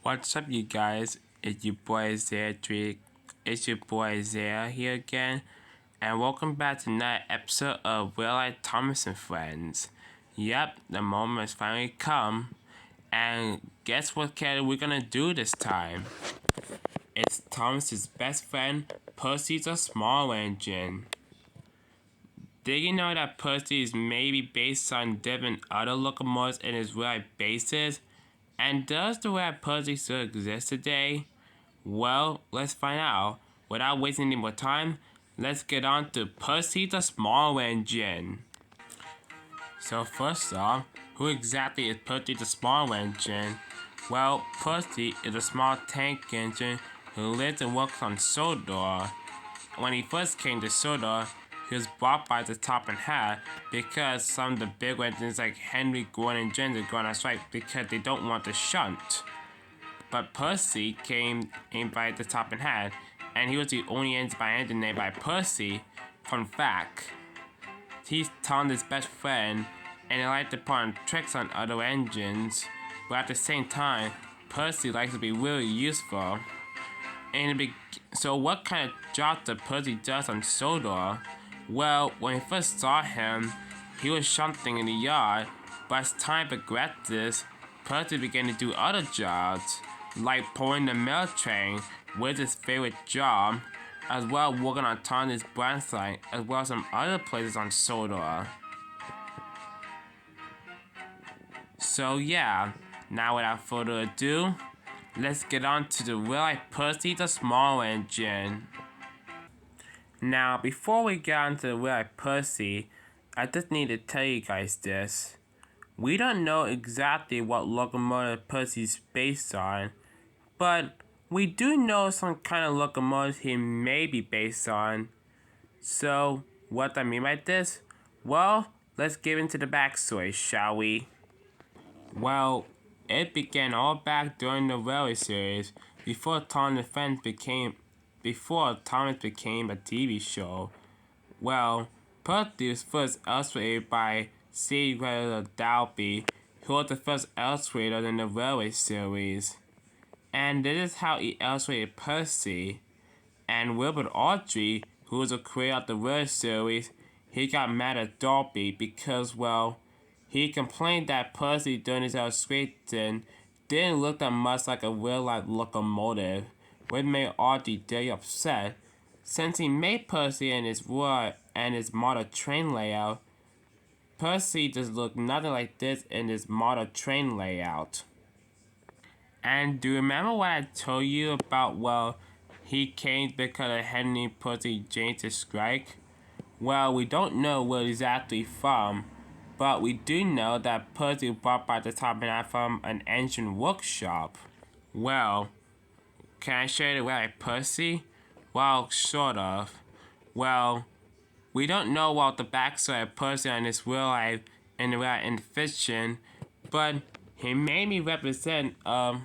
What's up, you guys? It's your boy Isaiah here again, and welcome back to another episode of Will I Thomas and Friends. Yep, the moment has finally come, and guess what character we're gonna do this time? It's Thomas's best friend, Percy the Small Engine. Did you know that Percy is maybe based on different other locomotives in his real life bases? And does the way Percy still exist today? Well, let's find out. Without wasting any more time, let's get on to Percy the Small Engine. So first off, who exactly is Percy the Small Engine? Well, Percy is a small tank engine who lives and works on Sodor. When he first came to Sodor, he was bought by the top and hat because some of the big engines like Henry, Gordon, and James are going on strike because they don't want the shunt. But Percy came in by the top and hat, and he was the only engine named by Percy. Fun fact, he's Tom's best friend, and he likes to put on tricks on other engines, but at the same time, Percy likes to be really useful. So what kind of job does Percy does on Sodor? Well, when we first saw him, he was shunting in the yard, but as time progresses, Percy began to do other jobs, like pulling the mail train, which is his favorite job, as well as working on Tom's branch line, as well as some other places on Sodor. So yeah, now without further ado, let's get on to the real life Percy the Small Engine. Now, before we get on to the real life Percy, I just need to tell you guys this. We don't know exactly what locomotive Percy's based on, but we do know some kind of locomotive he may be based on. So, what do I mean by this? Well, let's get into the backstory, shall we? Well, it began all back during the Railway series, before Thomas became a TV show. Well, Percy was first illustrated by C. Dalby, who was the first illustrator in the Railway series. And this is how he illustrated Percy. And Wilbur Audrey, who was a creator of the Railway series, he got mad at Dalby because, well, he complained that Percy during his illustration didn't look that much like a real-life locomotive, which made Audrey very upset, since he made Percy and his model train layout. Percy just looked nothing like this in his model train layout. And do you remember what I told you about, well, he came because of Henry, Percy, James' strike? Well, we don't know where exactly from, but we do know that Percy was bought by the top and hat from an engine workshop. Well, can I show you the way Percy? Well, sort of. Well, we don't know what the backstory of Percy in his real life and in fiction, but he made me represent an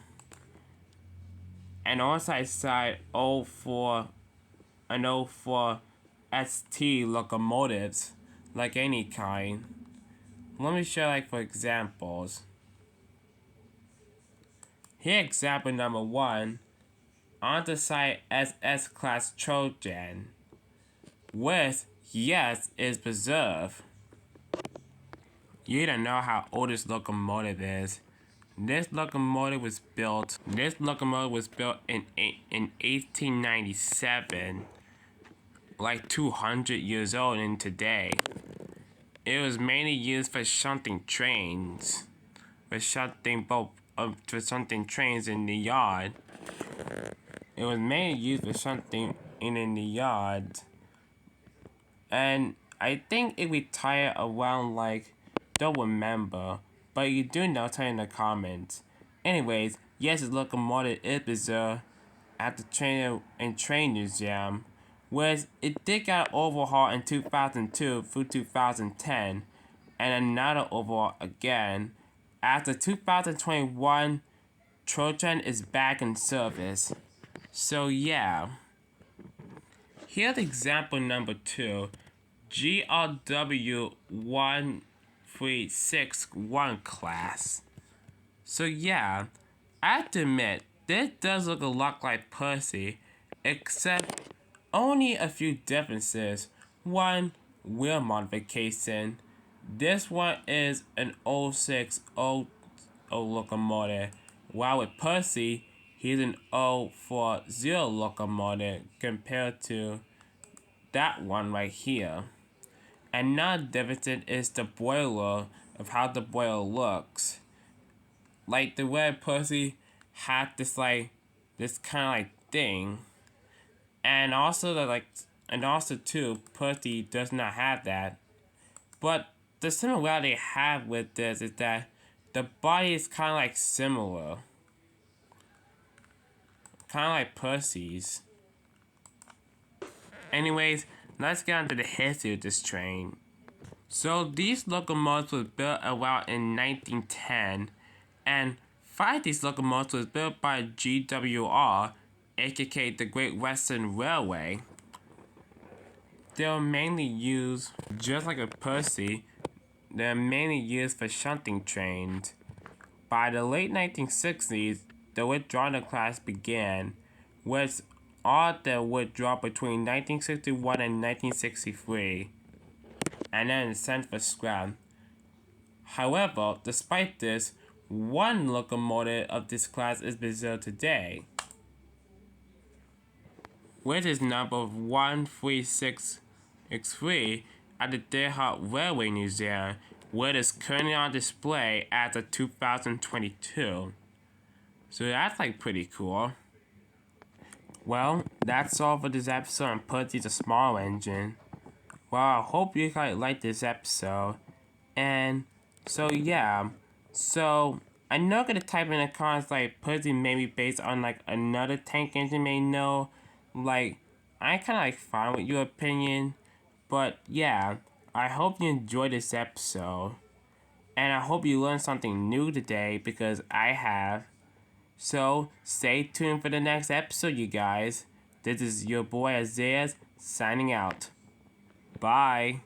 outside side 04 ST locomotives, like any kind. Let me show for examples. Here example number 1. On the side SS class Trojan, with yes is preserved. You don't know how old this locomotive is. This locomotive was built in 1897, like 200 years old in today. It was mainly used for shunting trains, for shunting trains in the yard. It was mainly used for shunting in the yard, and I think it retired around don't remember, but you do know, tell in the comments. Anyways, yes, the locomotive is preserved at the train museum, whereas it did get overhauled in 2002 through 2010, and another overhaul again. After 2021, Trojan is back in service. So yeah. Here's example number 2, GRW 1361 class. So yeah, I have to admit, this does look a lot like Percy, except only a few differences. One, wheel modification. This one is an 06 locomotive, while with Percy, he's an 040 locomotive compared to that one right here. Another difference is the boiler, of how the boiler looks. Like the way Percy had this this kind of thing, and also too, Percy does not have that. But the similarity I have with this is that the body is kind of similar, kind of like Percy's. Anyways, let's get into the history of this train. So these locomotives were built around in 1910, and 5 of these locomotives was built by GWR, aka the Great Western Railway. They were mainly used, just like a Percy, they're mainly used for shunting trains. By the late 1960s, the withdrawal class began, which all the withdrawal between 1961 and 1963, and then sent for scrap. However, despite this, one locomotive of this class is preserved today, which is number 13663 at the Deerhut Railway Museum, where it is currently on display as of 2022. So that's pretty cool. Well, that's all for this episode on Percy the Small Engine. Well, I hope you guys liked this episode. And so yeah, so I'm not gonna type in the comments Percy maybe based on another tank engine may know. I kinda fine with your opinion. But yeah, I hope you enjoyed this episode. And I hope you learned something new today because I have. So stay tuned for the next episode, you guys. This is your boy Isaiah signing out. Bye.